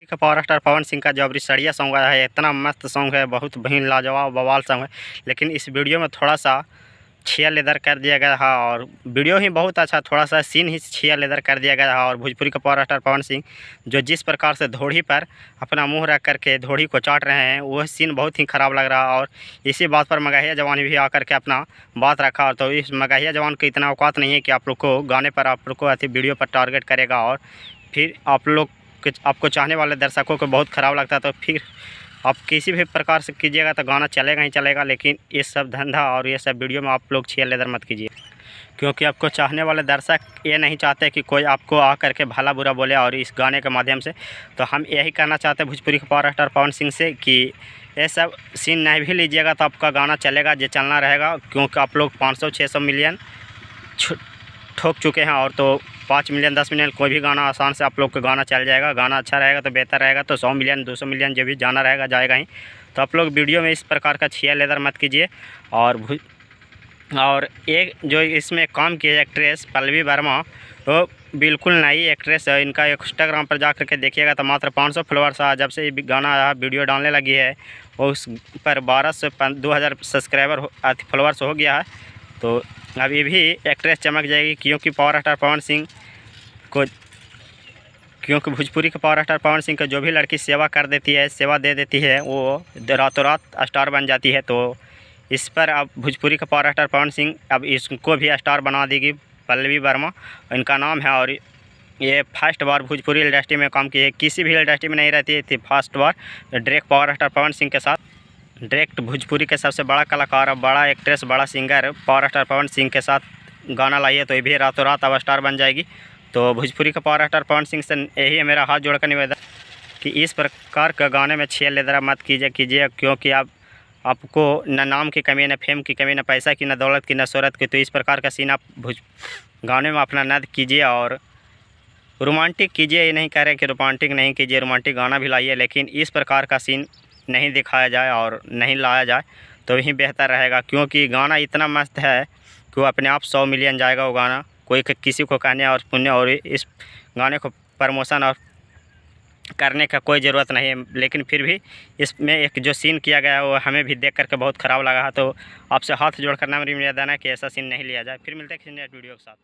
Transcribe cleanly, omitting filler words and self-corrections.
का power star Pawan Singh का जो अभी सड़िया सॉन्ग आया है, इतना मस्त सॉन्ग है, बहुत बेहद लाजवाब बवाल सॉन्ग है। लेकिन इस वीडियो में थोड़ा सा छिया लेदर कर दिया गया है और वीडियो ही बहुत अच्छा, थोड़ा सा सीन ही छिया लेदर कर दिया गया है। और भोजपुरी का पावर स्टार पवन सिंह जो जिस प्रकार से धोड़ी पर अपना मुंह रख करके धोड़ी को चाट रहे हैं, वह सीन बहुत ही ख़राब लग रहा है। और इसी बात पर मगहिया जवान भी आकर के अपना बात रखा। और तो इस मगहिया जवान को इतना औकात नहीं है कि आप लोग को गाने पर, आप लोग को अति वीडियो पर टारगेट करेगा और फिर आप लोग आपको चाहने वाले दर्शकों को बहुत ख़राब लगता है। तो फिर आप किसी भी प्रकार से कीजिएगा तो गाना चलेगा ही चलेगा। लेकिन ये सब धंधा और ये सब वीडियो में आप लोग छिया लेदर मत कीजिए, क्योंकि आपको चाहने वाले दर्शक ये नहीं चाहते कि कोई आपको आ करके भला बुरा बोले। और इस गाने के माध्यम से तो हम यही कहना चाहते हैं भोजपुरी के पावर स्टार पवन सिंह से कि ये सब सीन नहीं भी लीजिएगा तो आपका गाना चलेगा, जो चलना रहेगा। क्योंकि आप लोग 500-600 मिलियन ठोक चुके हैं, और तो 5 मिलियन 10 मिलियन कोई भी गाना आसान से आप लोग का गाना चल जाएगा। गाना अच्छा रहेगा तो बेहतर रहेगा, तो 100 मिलियन 200 मिलियन जो भी जाना रहेगा जाएगा ही। तो आप लोग वीडियो में इस प्रकार का छिया लेदर मत कीजिए। और एक जो इसमें काम की एक्ट्रेस पल्लवी वर्मा, वो बिल्कुल नई एक्ट्रेस है। इनका इंस्टाग्राम पर जा करके देखिएगा तो मात्र 500 फॉलोअर्स है। जब से ये गाना आया, वीडियो डालने लगी है, उस पर 1200 से 2000 सब्सक्राइबर फॉलोअर्स हो गया है। तो अब ये भी एक्ट्रेस चमक जाएगी, क्योंकि पावर स्टार पवन सिंह को, क्योंकि भोजपुरी के पावर स्टार पवन सिंह को जो भी लड़की सेवा कर देती है, सेवा दे देती है, वो रातों रात स्टार बन जाती है। तो इस पर अब भोजपुरी का पावर स्टार पवन सिंह अब इसको भी स्टार बना देगी पल्लवी वर्मा इनका नाम है। और ये फर्स्ट बार भोजपुरी इंडस्ट्री में काम की है, किसी भी इंडस्ट्री में नहीं रहती थी। फर्स्ट बार direct power star Pawan Singh के साथ, डायरेक्ट भोजपुरी के सबसे बड़ा कलाकार और बड़ा एक्ट्रेस, बड़ा singer power star Pawan Singh के साथ गाना लाई है। तो ये भी रातों रात अब स्टार बन जाएगी। तो भोजपुरी का पावर स्टार पवन सिंह से यही है मेरा हाथ जोड़कर निवेदन कि इस प्रकार का गाने में छिया लेदर मत कीजिए, क्योंकि आपको न नाम की कमी, न फेम की कमी, न पैसा की, न दौलत की, न शोहरत की। तो इस प्रकार का सीन आप गाने में अपना न कीजिए और रोमांटिक कीजिए। ये नहीं कह रहे कि रोमांटिक नहीं कीजिए, रोमांटिक गाना भी लाइए, लेकिन इस प्रकार का सीन नहीं दिखाया जाए और नहीं लाया जाए तो ही बेहतर रहेगा। क्योंकि गाना इतना मस्त है कि वो अपने आप 100 मिलियन जाएगा वो गाना, कोई किसी को कहने और पुण्य और इस गाने को प्रमोशन और करने का कोई ज़रूरत नहीं है। लेकिन फिर भी इसमें एक जो सीन किया गया है वो हमें भी देख करके बहुत ख़राब लगा है। तो आपसे हाथ जोड़कर मेरी निवेदन है कि ऐसा सीन नहीं लिया जाए। फिर मिलते हैं किसी नेक्स्ट वीडियो के साथ।